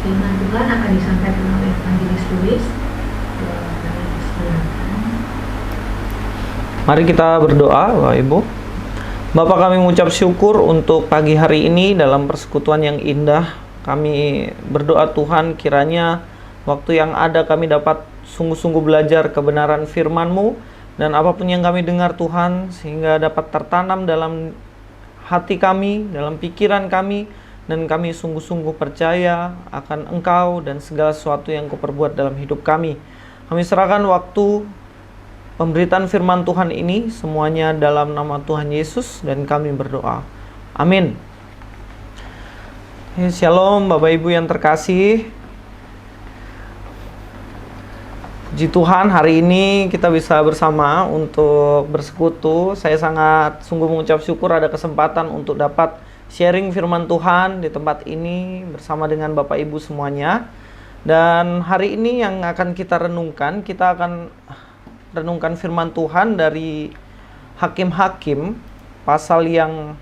Firman Tuhan akan disampaikan oleh Evangelis Luis. Kami persilakan. Mari kita berdoa, Bapak Ibu. Bapa, kami mengucap syukur untuk pagi hari ini dalam persekutuan yang indah. Kami berdoa Tuhan, kiranya waktu yang ada kami dapat sungguh-sungguh belajar kebenaran firman-Mu, dan apapun yang kami dengar Tuhan, sehingga dapat tertanam dalam hati kami, dalam pikiran kami, dan kami sungguh-sungguh percaya akan Engkau dan segala sesuatu yang Kau perbuat dalam hidup kami. Kami serahkan waktu pemberitaan firman Tuhan ini semuanya dalam nama Tuhan Yesus, dan kami berdoa. Amin. Shalom Bapak Ibu yang terkasih. Puji Tuhan, hari ini kita bisa bersama untuk bersekutu. Saya sangat sungguh mengucap syukur ada kesempatan untuk dapat sharing firman Tuhan di tempat ini bersama dengan Bapak Ibu semuanya. Dan hari ini yang akan kita renungkan, kita akan renungkan firman Tuhan dari Hakim-Hakim pasal yang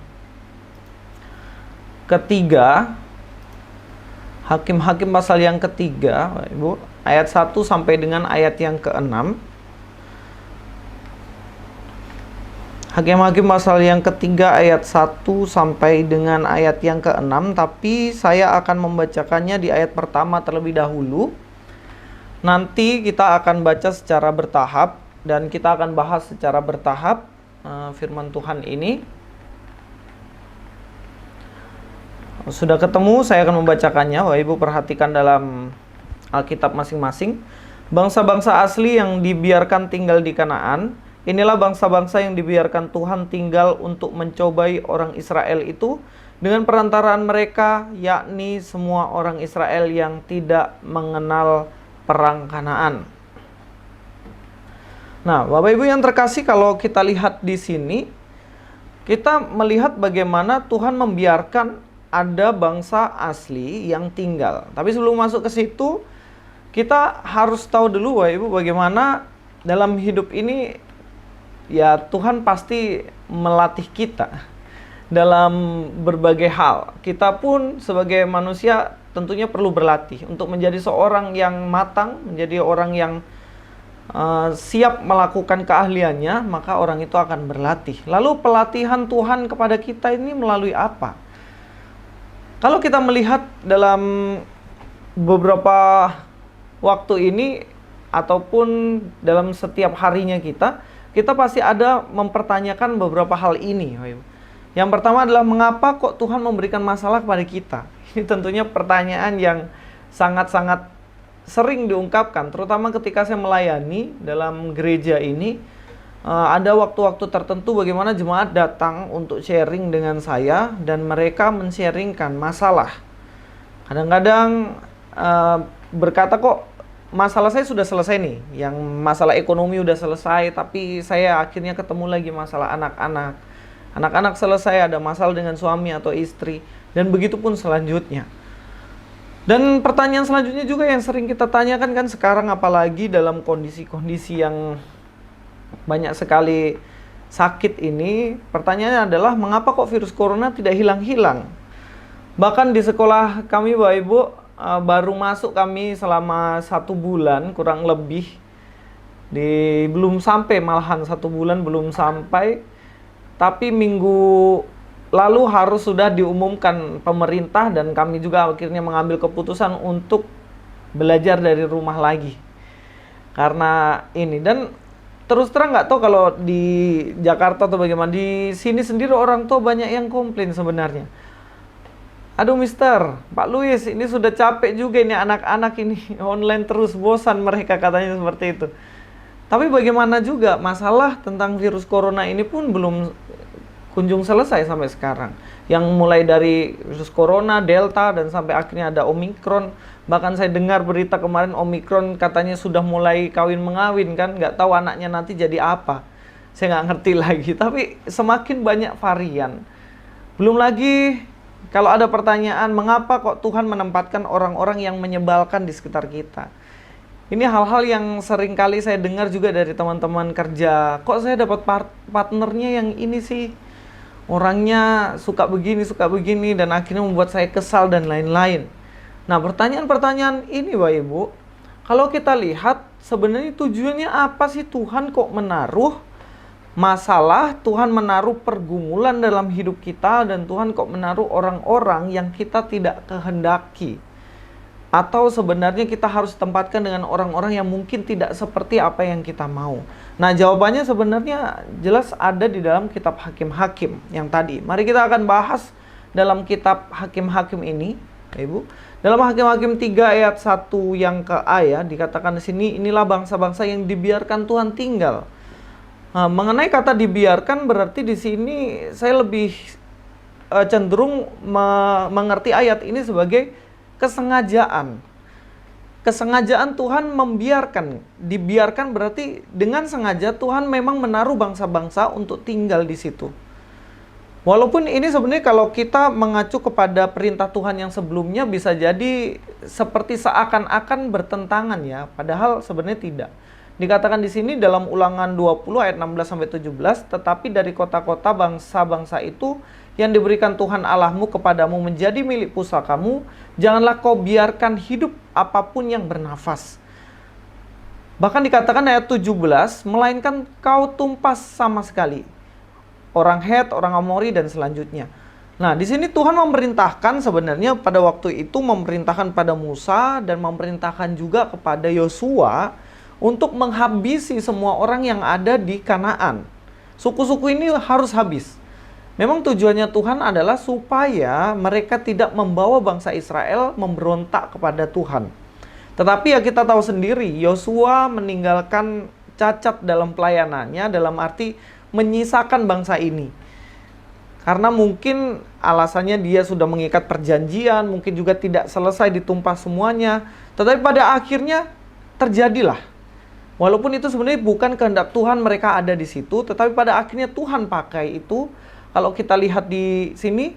ketiga. Hakim-Hakim pasal yang ketiga, Bapak Ibu, ayat 1 sampai dengan ayat yang ke-6. Hakim-Hakim pasal yang ketiga ayat 1 sampai dengan ayat yang ke-6. Tapi saya akan membacakannya di ayat pertama terlebih dahulu. Nanti kita akan baca secara bertahap, dan kita akan bahas secara bertahap firman Tuhan ini. Sudah ketemu, saya akan membacakannya. Bapak Ibu perhatikan dalam Alkitab masing-masing. Bangsa-bangsa asli yang dibiarkan tinggal di Kanaan, inilah bangsa-bangsa yang dibiarkan Tuhan tinggal untuk mencobai orang Israel itu dengan perantaraan mereka, yakni semua orang Israel yang tidak mengenal perang Kanaan. Nah, Bapak Ibu yang terkasih, kalau kita lihat di sini, kita melihat bagaimana Tuhan membiarkan ada bangsa asli yang tinggal. Tapi sebelum masuk ke situ, kita harus tahu dulu Bapak Ibu bagaimana dalam hidup ini ya Tuhan pasti melatih kita dalam berbagai hal. Kita pun sebagai manusia tentunya perlu berlatih untuk menjadi seorang yang matang, menjadi orang yang siap melakukan keahliannya, maka orang itu akan berlatih. Lalu pelatihan Tuhan kepada kita ini melalui apa? Kalau kita melihat dalam beberapa waktu ini ataupun dalam setiap harinya kita pasti ada mempertanyakan beberapa hal ini. Yang pertama adalah mengapa kok Tuhan memberikan masalah kepada kita? Ini tentunya pertanyaan yang sangat-sangat sering diungkapkan, terutama ketika saya melayani dalam gereja ini. Ada waktu-waktu tertentu bagaimana jemaat datang untuk sharing dengan saya, dan mereka men-sharingkan masalah. Kadang-kadang berkata, kok masalah saya sudah selesai nih, yang masalah ekonomi udah selesai, tapi saya akhirnya ketemu lagi masalah anak-anak. Anak-anak selesai, ada masalah dengan suami atau istri, dan begitu pun selanjutnya. Dan pertanyaan selanjutnya juga yang sering kita tanyakan kan sekarang, apalagi dalam kondisi-kondisi yang banyak sekali sakit ini, pertanyaannya adalah mengapa kok virus corona tidak hilang-hilang? Bahkan di sekolah kami Bapak Ibu, baru masuk kami selama 1 bulan kurang lebih, belum sampai, malahan 1 bulan belum sampai, tapi minggu lalu harus sudah diumumkan pemerintah, dan kami juga akhirnya mengambil keputusan untuk belajar dari rumah lagi karena ini. Dan terus terang nggak tahu kalau di Jakarta atau bagaimana, di sini sendiri orang tua banyak yang komplain sebenarnya. Aduh Mister, Pak Luis, ini sudah capek juga ini anak-anak ini online terus, bosan mereka, katanya seperti itu. Tapi bagaimana juga, masalah tentang virus corona ini pun belum kunjung selesai sampai sekarang. Yang mulai dari virus corona, Delta, dan sampai akhirnya ada Omikron. Bahkan saya dengar berita kemarin Omikron katanya sudah mulai kawin-mengawin kan, nggak tahu anaknya nanti jadi apa. Saya nggak ngerti lagi, tapi semakin banyak varian. Belum lagi kalau ada pertanyaan, mengapa kok Tuhan menempatkan orang-orang yang menyebalkan di sekitar kita? Ini hal-hal yang sering kali saya dengar juga dari teman-teman kerja. Kok saya dapat partnernya yang ini sih? Orangnya suka begini, dan akhirnya membuat saya kesal dan lain-lain. Nah, pertanyaan-pertanyaan ini Bapak Ibu, kalau kita lihat sebenarnya tujuannya apa sih Tuhan kok menaruh masalah, Tuhan menaruh pergumulan dalam hidup kita, dan Tuhan kok menaruh orang-orang yang kita tidak kehendaki. Atau sebenarnya kita harus tempatkan dengan orang-orang yang mungkin tidak seperti apa yang kita mau. Nah, jawabannya sebenarnya jelas ada di dalam kitab Hakim-Hakim yang tadi. Mari kita akan bahas dalam kitab Hakim-Hakim ini, Ibu. Dalam Hakim-Hakim 3 ayat 1 yang ke A ya, dikatakan di sini, inilah bangsa-bangsa yang dibiarkan Tuhan tinggal. Nah, mengenai kata dibiarkan berarti di sini saya lebih cenderung mengerti ayat ini sebagai kesengajaan. Kesengajaan Tuhan dibiarkan berarti dengan sengaja Tuhan memang menaruh bangsa-bangsa untuk tinggal di situ. Walaupun ini sebenarnya kalau kita mengacu kepada perintah Tuhan yang sebelumnya bisa jadi seperti seakan-akan bertentangan ya, padahal sebenarnya tidak. Dikatakan di sini dalam Ulangan 20 ayat 16 sampai 17, tetapi dari kota-kota bangsa-bangsa itu yang diberikan Tuhan Allahmu kepadamu menjadi milik pusakamu, janganlah kau biarkan hidup apapun yang bernafas. Bahkan dikatakan ayat 17, melainkan kau tumpas sama sekali. Orang Het, orang Amori, dan selanjutnya. Nah, di sini Tuhan memerintahkan sebenarnya pada waktu itu memerintahkan pada Musa dan memerintahkan juga kepada Yosua untuk menghabisi semua orang yang ada di Kanaan. Suku-suku ini harus habis. Memang tujuannya Tuhan adalah supaya mereka tidak membawa bangsa Israel memberontak kepada Tuhan. Tetapi ya kita tahu sendiri, Yosua meninggalkan cacat dalam pelayanannya, dalam arti menyisakan bangsa ini. Karena mungkin alasannya dia sudah mengikat perjanjian, mungkin juga tidak selesai ditumpah semuanya. Tetapi pada akhirnya terjadilah. Walaupun itu sebenarnya bukan kehendak Tuhan mereka ada di situ, tetapi pada akhirnya Tuhan pakai itu. Kalau kita lihat di sini,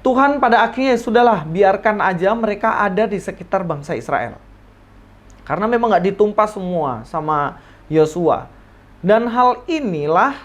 Tuhan pada akhirnya sudahlah, biarkan aja mereka ada di sekitar bangsa Israel. Karena memang nggak ditumpah semua sama Yosua. Dan hal inilah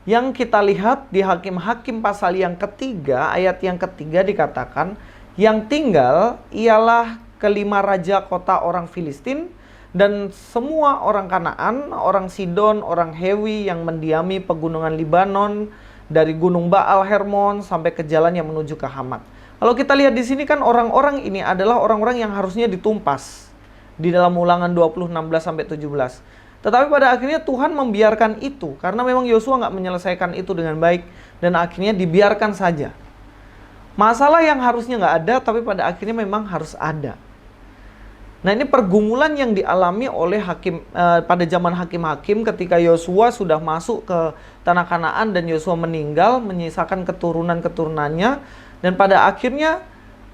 yang kita lihat di Hakim-Hakim pasal yang ketiga, ayat yang ketiga dikatakan, yang tinggal ialah kelima raja kota orang Filistin, dan semua orang Kanaan, orang Sidon, orang Hewi yang mendiami pegunungan Libanon, dari gunung Baal Hermon sampai ke jalan yang menuju ke Hamat. Kalau kita lihat di sini kan orang-orang ini adalah orang-orang yang harusnya ditumpas di dalam Ulangan 20 16 sampai 17. Tetapi pada akhirnya Tuhan membiarkan itu karena memang Yosua nggak menyelesaikan itu dengan baik dan akhirnya dibiarkan saja. Masalah yang harusnya nggak ada tapi pada akhirnya memang harus ada. Nah, ini pergumulan yang dialami oleh pada zaman Hakim-Hakim ketika Yosua sudah masuk ke tanah Kanaan dan Yosua meninggal, menyisakan keturunan-keturunannya, dan pada akhirnya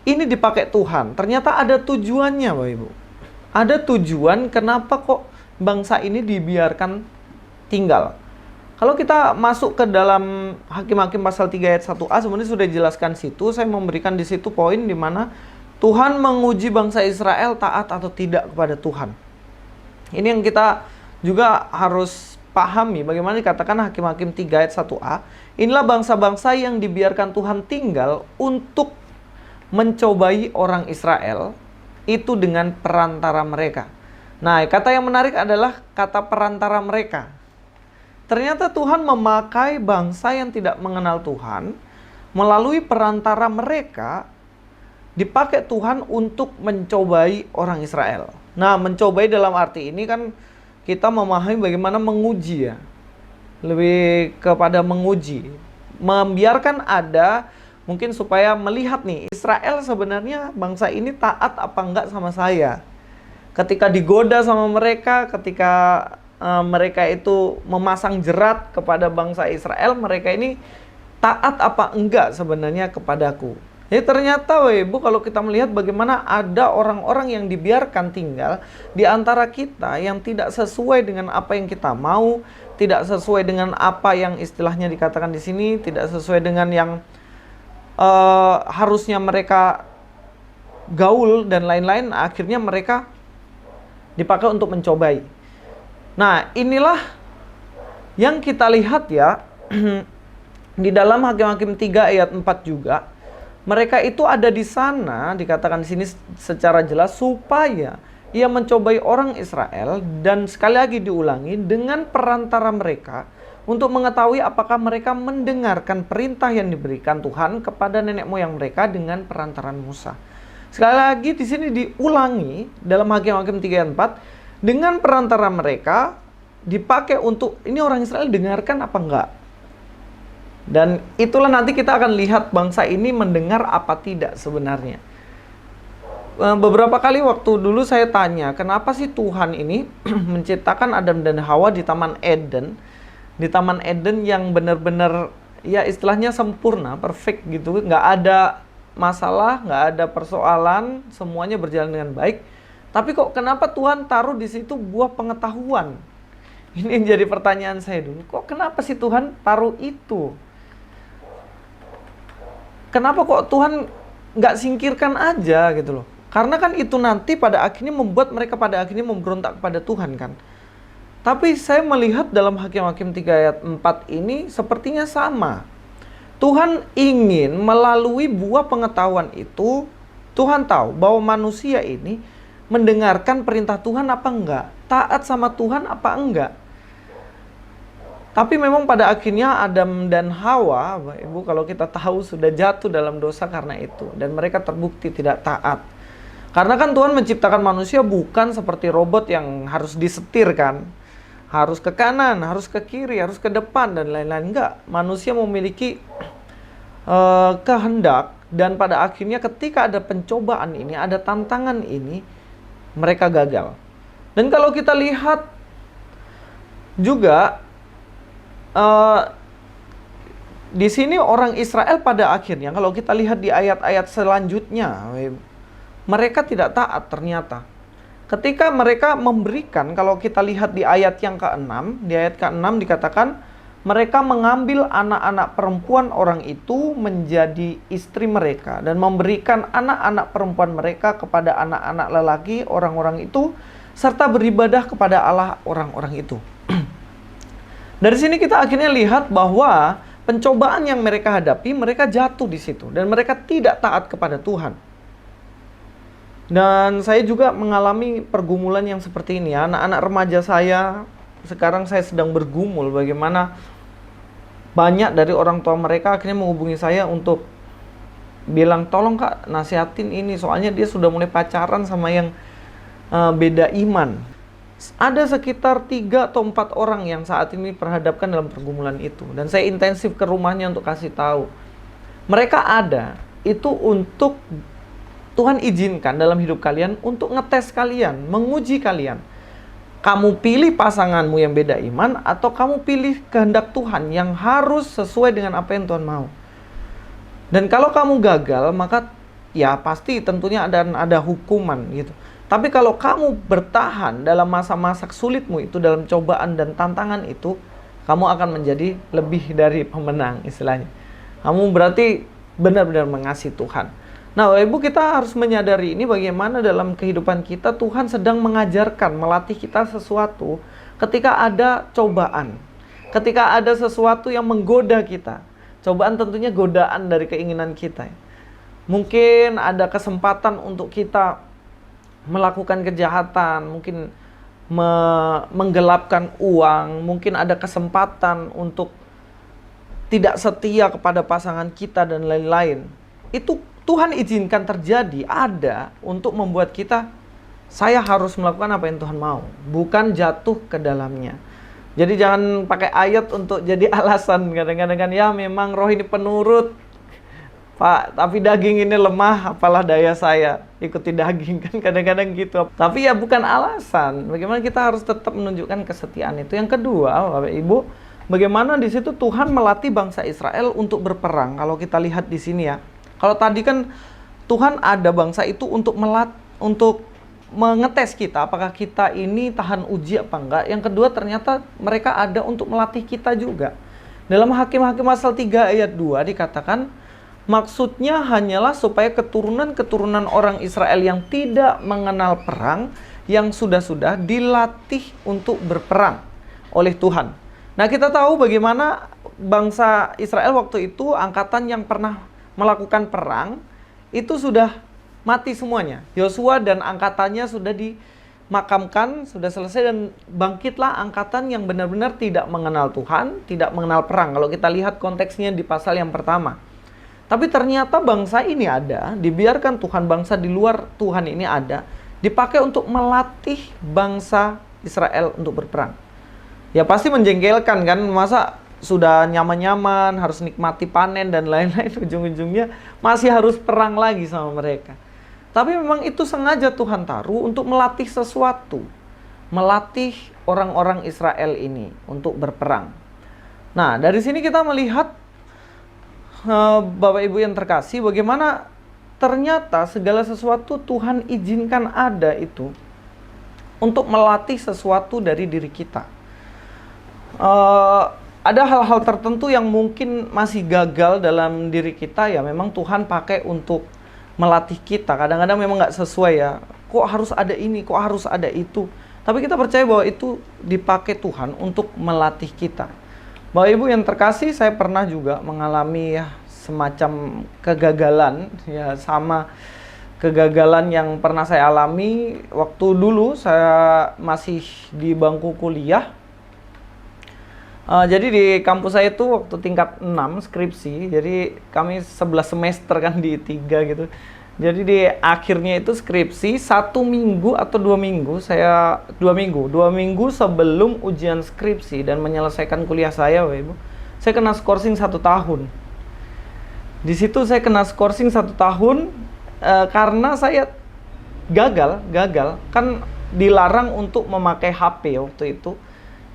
ini dipakai Tuhan. Ternyata ada tujuannya, Bapak Ibu. Ada tujuan kenapa kok bangsa ini dibiarkan tinggal. Kalau kita masuk ke dalam Hakim-Hakim pasal 3 ayat 1a, sebenarnya sudah dijelaskan situ. Saya memberikan di situ poin di mana Tuhan menguji bangsa Israel taat atau tidak kepada Tuhan. Ini yang kita juga harus pahami. Bagaimana dikatakan Hakim-Hakim 3 ayat 1a. Inilah bangsa-bangsa yang dibiarkan Tuhan tinggal untuk mencobai orang Israel. Itu dengan perantara mereka. Nah, kata yang menarik adalah kata perantara mereka. Ternyata Tuhan memakai bangsa yang tidak mengenal Tuhan. Melalui perantara mereka dipakai Tuhan untuk mencobai orang Israel. Nah, mencobai dalam arti ini kan kita memahami bagaimana menguji ya. Lebih kepada menguji. Membiarkan ada mungkin supaya melihat nih, Israel sebenarnya bangsa ini taat apa enggak sama saya. Ketika digoda sama mereka, ketika mereka itu memasang jerat kepada bangsa Israel, mereka ini taat apa enggak sebenarnya kepadaku. Jadi ternyata Ibu kalau kita melihat bagaimana ada orang-orang yang dibiarkan tinggal di antara kita yang tidak sesuai dengan apa yang kita mau, tidak sesuai dengan apa yang istilahnya dikatakan di sini, tidak sesuai dengan yang harusnya mereka gaul dan lain-lain, akhirnya mereka dipakai untuk mencobai. Nah, inilah yang kita lihat ya di dalam Hakim-Hakim 3 ayat 4 juga. Mereka itu ada di sana, dikatakan di sini secara jelas, supaya ia mencobai orang Israel, dan sekali lagi diulangi, dengan perantara mereka, untuk mengetahui apakah mereka mendengarkan perintah yang diberikan Tuhan kepada nenek moyang mereka dengan perantaran Musa. Sekali lagi di sini diulangi dalam Hakim-Hakim 3 ayat 4, dengan perantara mereka dipakai untuk ini orang Israel dengarkan apa enggak. Dan itulah nanti kita akan lihat bangsa ini mendengar apa tidak sebenarnya. Beberapa kali waktu dulu saya tanya, kenapa sih Tuhan ini menciptakan Adam dan Hawa di Taman Eden? Di Taman Eden yang benar-benar ya istilahnya sempurna, perfect gitu. Nggak ada masalah, nggak ada persoalan, semuanya berjalan dengan baik. Tapi kok kenapa Tuhan taruh di situ buah pengetahuan? Ini yang jadi pertanyaan saya dulu. Kok kenapa sih Tuhan taruh itu? Kenapa kok Tuhan nggak singkirkan aja gitu loh? Karena kan itu nanti pada akhirnya membuat mereka pada akhirnya memberontak kepada Tuhan kan. Tapi saya melihat dalam Hakim-Hakim 3 ayat 4 ini sepertinya sama. Tuhan ingin melalui buah pengetahuan itu, Tuhan tahu bahwa manusia ini mendengarkan perintah Tuhan apa enggak, taat sama Tuhan apa enggak. Tapi memang pada akhirnya Adam dan Hawa, Bapak Ibu, kalau kita tahu sudah jatuh dalam dosa karena itu. Dan mereka terbukti tidak taat. Karena kan Tuhan menciptakan manusia bukan seperti robot yang harus disetirkan. Harus ke kanan, harus ke kiri, harus ke depan, dan lain-lain. Enggak, manusia memiliki kehendak. Dan pada akhirnya ketika ada pencobaan ini, ada tantangan ini, mereka gagal. Dan kalau kita lihat juga di sini orang Israel pada akhirnya, kalau kita lihat di ayat-ayat selanjutnya, mereka tidak taat ternyata. Ketika mereka memberikan, kalau kita lihat di ayat yang ke-6, di ayat ke-6 dikatakan, mereka mengambil anak-anak perempuan orang itu menjadi istri mereka, dan memberikan anak-anak perempuan mereka kepada anak-anak lelaki orang-orang itu, serta beribadah kepada Allah orang-orang itu. Dari sini kita akhirnya lihat bahwa pencobaan yang mereka hadapi, mereka jatuh di situ. Dan mereka tidak taat kepada Tuhan. Dan saya juga mengalami pergumulan yang seperti ini. Anak-anak remaja saya, sekarang saya sedang bergumul bagaimana banyak dari orang tua mereka akhirnya menghubungi saya untuk bilang, tolong kak, nasihatin ini. Soalnya dia sudah mulai pacaran sama yang beda iman. Ada sekitar 3 atau 4 orang yang saat ini perhadapkan dalam pergumulan itu. Dan saya intensif ke rumahnya untuk kasih tahu. Mereka ada, itu untuk Tuhan izinkan dalam hidup kalian untuk ngetes kalian, menguji kalian. Kamu pilih pasanganmu yang beda iman, atau kamu pilih kehendak Tuhan yang harus sesuai dengan apa yang Tuhan mau. Dan kalau kamu gagal, maka ya pasti tentunya ada hukuman gitu. Tapi kalau kamu bertahan dalam masa-masa sulitmu itu, dalam cobaan dan tantangan itu, kamu akan menjadi lebih dari pemenang istilahnya. Kamu berarti benar-benar mengasihi Tuhan. Nah, Ibu, kita harus menyadari ini bagaimana dalam kehidupan kita Tuhan sedang mengajarkan, melatih kita sesuatu ketika ada cobaan. Ketika ada sesuatu yang menggoda kita. Cobaan tentunya godaan dari keinginan kita. Mungkin ada kesempatan untuk kita melakukan kejahatan, mungkin menggelapkan uang, mungkin ada kesempatan untuk tidak setia kepada pasangan kita dan lain-lain. Itu Tuhan izinkan terjadi, ada untuk membuat kita, saya harus melakukan apa yang Tuhan mau, bukan jatuh ke dalamnya. Jadi jangan pakai ayat untuk jadi alasan. Kadang-kadang kan, ya memang roh ini penurut Pak, tapi daging ini lemah, apalah daya saya ikuti daging, kan kadang-kadang gitu. Tapi ya bukan alasan. Bagaimana kita harus tetap menunjukkan kesetiaan itu. Yang kedua, Bapak Ibu, bagaimana di situ Tuhan melatih bangsa Israel untuk berperang. Kalau kita lihat di sini ya. Kalau tadi kan Tuhan ada bangsa itu untuk mengetes kita, apakah kita ini tahan uji apa enggak. Yang kedua, ternyata mereka ada untuk melatih kita juga. Dalam Hakim-Hakim pasal 3 ayat 2 dikatakan, maksudnya hanyalah supaya keturunan-keturunan orang Israel yang tidak mengenal perang, yang sudah-sudah dilatih untuk berperang oleh Tuhan. Nah, kita tahu bagaimana bangsa Israel waktu itu angkatan yang pernah melakukan perang, itu sudah mati semuanya. Yosua dan angkatannya sudah dimakamkan, sudah selesai, dan bangkitlah angkatan yang benar-benar tidak mengenal Tuhan, tidak mengenal perang. Kalau kita lihat konteksnya di pasal yang pertama. Tapi ternyata bangsa ini ada, dibiarkan Tuhan, bangsa di luar Tuhan ini ada, dipakai untuk melatih bangsa Israel untuk berperang. Ya pasti menjengkelkan kan, masa sudah nyaman-nyaman, harus nikmati panen dan lain-lain, ujung-ujungnya masih harus perang lagi sama mereka. Tapi memang itu sengaja Tuhan taruh untuk melatih sesuatu, melatih orang-orang Israel ini untuk berperang. Nah, dari sini kita melihat, Bapak Ibu yang terkasih, bagaimana ternyata segala sesuatu Tuhan izinkan ada itu untuk melatih sesuatu dari diri kita. Ada hal-hal tertentu yang mungkin masih gagal dalam diri kita, ya memang Tuhan pakai untuk melatih kita. Kadang-kadang memang nggak sesuai ya, kok harus ada ini, kok harus ada itu. Tapi kita percaya bahwa itu dipakai Tuhan untuk melatih kita. Bapak Ibu yang terkasih, saya pernah juga mengalami ya semacam kegagalan, ya sama kegagalan yang pernah saya alami waktu dulu saya masih di bangku kuliah. Jadi di kampus saya itu waktu tingkat 6 skripsi, jadi kami 11 semester kan di 3 gitu. Jadi di akhirnya itu skripsi 1 minggu atau 2 minggu, saya 2 minggu sebelum ujian skripsi dan menyelesaikan kuliah saya, Ibu, saya kena skorsing 1 tahun. Di situ saya kena skorsing 1 tahun karena saya gagal kan dilarang untuk memakai HP waktu itu.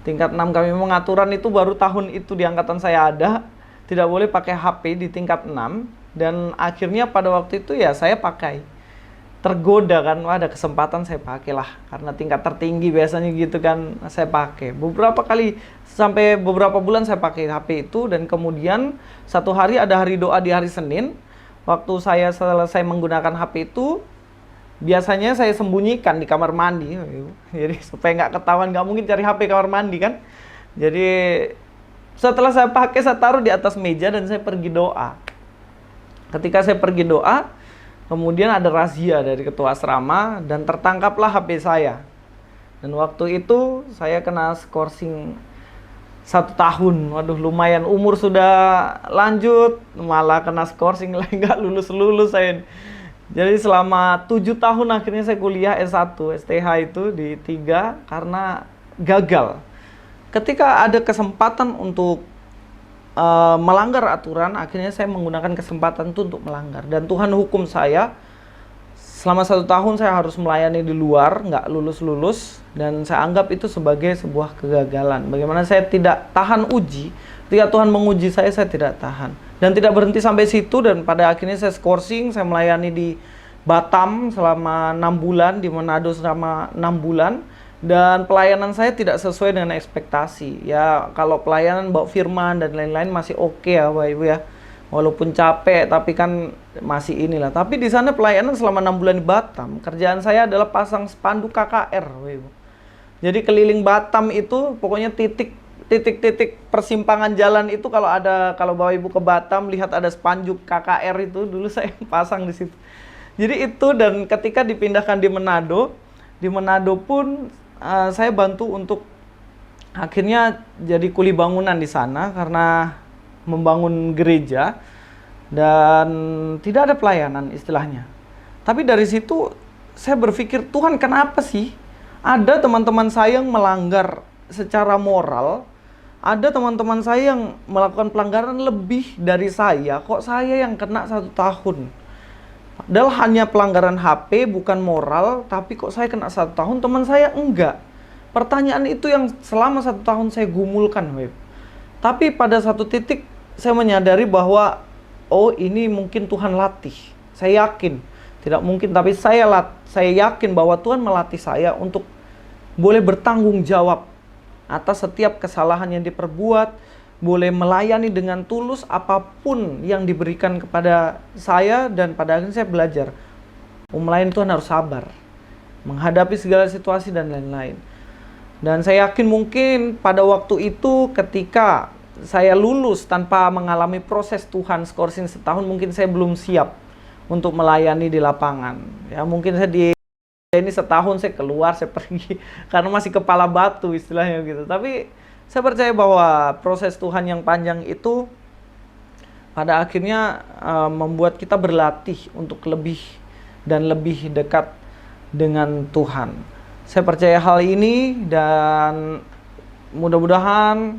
Tingkat 6 kami mengaturan itu baru tahun itu di angkatan saya ada, tidak boleh pakai HP di tingkat 6. Dan akhirnya pada waktu itu ya saya pakai. Tergoda kan, wah ada kesempatan saya pakai lah. Karena tingkat tertinggi biasanya gitu kan, saya pakai. Beberapa kali, sampai beberapa bulan saya pakai HP itu. Dan kemudian satu hari ada hari doa di hari Senin. Waktu saya selesai menggunakan HP itu, biasanya saya sembunyikan di kamar mandi. Jadi supaya nggak ketahuan, nggak mungkin cari HP kamar mandi kan. Jadi setelah saya pakai, saya taruh di atas meja dan saya pergi doa. Ketika saya pergi doa, kemudian ada razia dari ketua asrama dan tertangkaplah HP saya. Dan waktu itu saya kena skorsing 1 tahun. Waduh, lumayan, umur sudah lanjut malah kena skorsing lagi, nggak lulus saya. Jadi selama 7 tahun akhirnya saya kuliah S1 STH itu di 3 karena gagal. Ketika ada kesempatan untuk melanggar aturan, akhirnya saya menggunakan kesempatan itu untuk melanggar. Dan Tuhan hukum saya, selama 1 tahun saya harus melayani di luar, nggak lulus-lulus. Dan saya anggap itu sebagai sebuah kegagalan. Bagaimana saya tidak tahan uji, ketika Tuhan menguji saya tidak tahan. Dan tidak berhenti sampai situ, dan pada akhirnya saya skorsing, saya melayani di Batam selama 6 bulan, di Manado selama 6 bulan. Dan pelayanan saya tidak sesuai dengan ekspektasi. Ya, kalau pelayanan bawa firman dan lain-lain masih oke ya, Bapak Ibu ya. Walaupun capek, tapi kan masih inilah. Tapi di sana pelayanan selama 6 bulan di Batam, kerjaan saya adalah pasang spanduk KKR, Bapak Ibu. Jadi keliling Batam itu pokoknya titik-titik persimpangan jalan itu, kalau Bapak Ibu ke Batam lihat ada spanduk KKR itu, dulu saya pasang di situ. Jadi itu, dan ketika dipindahkan di Manado pun saya bantu untuk akhirnya jadi kuli bangunan di sana karena membangun gereja dan tidak ada pelayanan istilahnya. Tapi dari situ saya berpikir, Tuhan kenapa sih ada teman-teman saya yang melanggar secara moral, ada teman-teman saya yang melakukan pelanggaran lebih dari saya, kok saya yang kena 1 tahun? Padahal hanya pelanggaran HP, bukan moral, tapi kok saya kena 1 tahun, teman saya enggak. Pertanyaan itu yang selama 1 tahun saya gumulkan, Web. Tapi pada satu titik saya menyadari bahwa, oh ini mungkin Tuhan latih. Saya yakin, tidak mungkin, tapi saya yakin bahwa Tuhan melatih saya untuk boleh bertanggung jawab atas setiap kesalahan yang diperbuat, boleh melayani dengan tulus apapun yang diberikan kepada saya. Dan pada akhirnya saya belajar, melayani Tuhan harus sabar, menghadapi segala situasi dan lain-lain. Dan saya yakin mungkin pada waktu itu ketika saya lulus tanpa mengalami proses Tuhan skorsing setahun, mungkin saya belum siap untuk melayani di lapangan. Ya, mungkin saya ini setahun saya keluar, saya pergi karena masih kepala batu istilahnya gitu. Tapi saya percaya bahwa proses Tuhan yang panjang itu pada akhirnya membuat kita berlatih untuk lebih dan lebih dekat dengan Tuhan. Saya percaya hal ini dan mudah-mudahan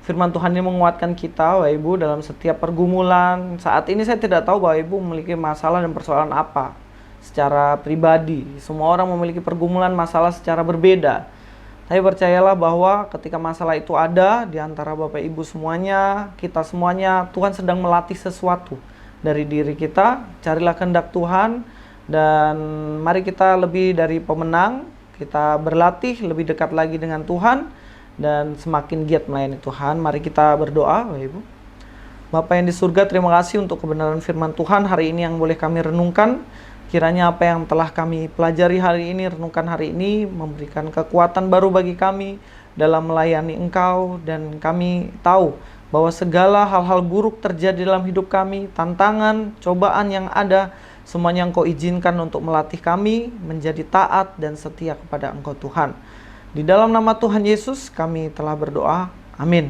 firman Tuhan ini menguatkan kita, Bapak Ibu, dalam setiap pergumulan. Saat ini saya tidak tahu Bapak Ibu memiliki masalah dan persoalan apa secara pribadi. Semua orang memiliki pergumulan masalah secara berbeda. Tapi percayalah bahwa ketika masalah itu ada di antara Bapak Ibu semuanya, kita semuanya, Tuhan sedang melatih sesuatu dari diri kita. Carilah kehendak Tuhan dan mari kita lebih dari pemenang. Kita berlatih lebih dekat lagi dengan Tuhan dan semakin giat melayani Tuhan. Mari kita berdoa, Bapak Ibu. Bapa yang di surga, terima kasih untuk kebenaran firman Tuhan hari ini yang boleh kami renungkan. Kiranya apa yang telah kami pelajari hari ini, renungkan hari ini, memberikan kekuatan baru bagi kami dalam melayani Engkau. Dan kami tahu bahwa segala hal-hal buruk terjadi dalam hidup kami, tantangan, cobaan yang ada, semuanya Engkau izinkan untuk melatih kami menjadi taat dan setia kepada Engkau Tuhan. Di dalam nama Tuhan Yesus kami telah berdoa. Amin.